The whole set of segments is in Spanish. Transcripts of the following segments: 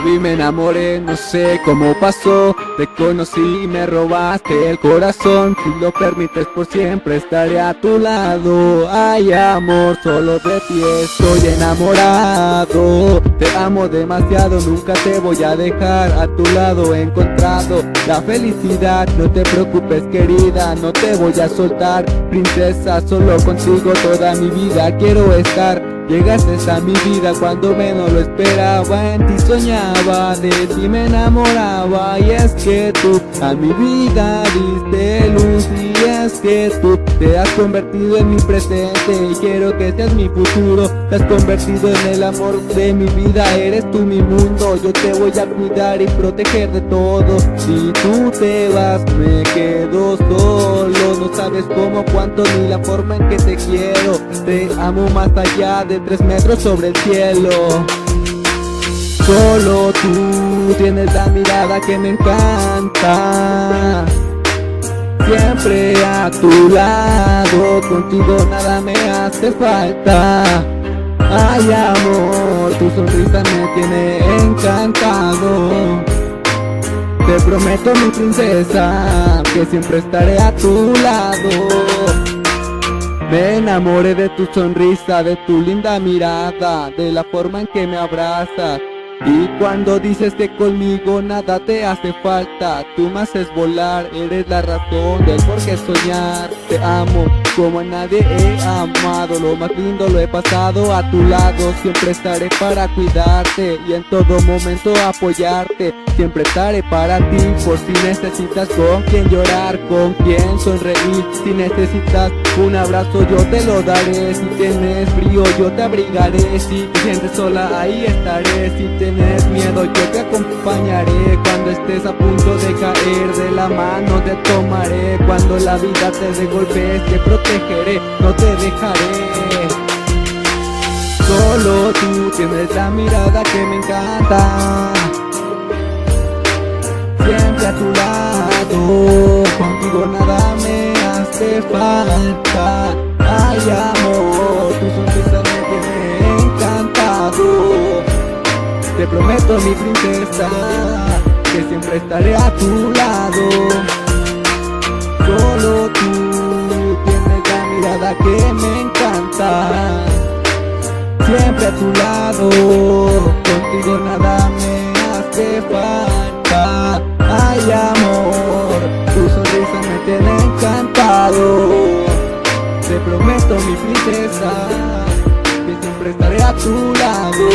vi me enamoré, no sé cómo pasó. Te conocí y me robaste el corazón. Si lo permites por siempre estaré a tu lado. Ay amor, solo de ti estoy enamorado. Te amo demasiado, nunca te voy a dejar. A tu lado he encontrado la felicidad. No te preocupes querida, no te voy a soltar. Princesa, solo contigo toda mi vida quiero estar. Llegaste a mi vida cuando menos lo esperaba. En ti soñaba, de ti me enamoraba. Y es que tú a mi vida diste luz. Y es que tú te has convertido en mi presente y quiero que seas mi futuro. Te has convertido en el amor de mi vida. Eres tú mi mundo, yo te voy a cuidar y proteger de todo. Si tú te vas me quedo solo. No sabes cómo, cuánto ni la forma en que te quiero. Te amo más allá de 3 metros sobre el cielo. Solo tú tienes la mirada que me encanta. Siempre a tu lado, contigo nada me hace falta. Ay amor, tu sonrisa me tiene encantado. Te prometo mi princesa, que siempre estaré a tu lado. Me enamoré de tu sonrisa, de tu linda mirada, de la forma en que me abrazas. Y cuando dices que conmigo nada te hace falta, tú me haces volar, eres la razón del por qué soñar. Te amo como a nadie he amado, lo más lindo lo he pasado a tu lado. Siempre estaré para cuidarte y en todo momento apoyarte. Siempre estaré para ti, por si necesitas con quien llorar, con quien sonreír. Si necesitas un abrazo yo te lo daré. Si tienes frío yo te abrigaré. Si te sientes sola ahí estaré. Si tienes miedo yo te acompañaré. Cuando estés a punto de caer, de la mano te tomaré. Cuando la vida te dé golpes te protegeré, no te dejaré. Solo tú tienes la mirada que me encanta. Siempre a tu lado, contigo nada me hace falta. Ay amor, tu sonrisa me tiene encantado. Te prometo mi princesa, que siempre estaré a tu lado. Solo tú tienes la mirada que me encanta. Siempre a tu lado, contigo nada me hace falta. Ay amor, tu sonrisa me tiene encantado. Te prometo mi princesa, que siempre estaré a tu lado.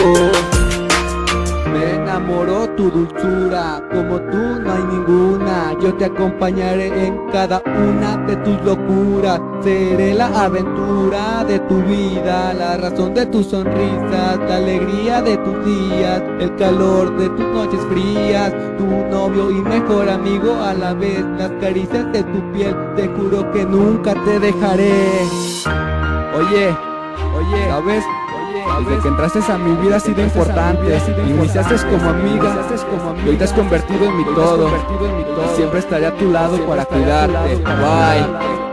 Me enamoró tu dulzura, como tú no hay ninguna. Yo te acompañaré en cada una de tus locuras. Seré la aventura de tu vida, la razón de tus sonrisas, la alegría de tus días, el calor de tus noches frías. Tu novio y mejor amigo a la vez, las caricias de tu piel. Te juro que nunca te dejaré. Oye, ¿sabes? Desde que entraste a mi vida has sido importante. Iniciaste como amiga y hoy te has convertido en mi todo. Siempre estaré a tu lado para cuidarte. Bye.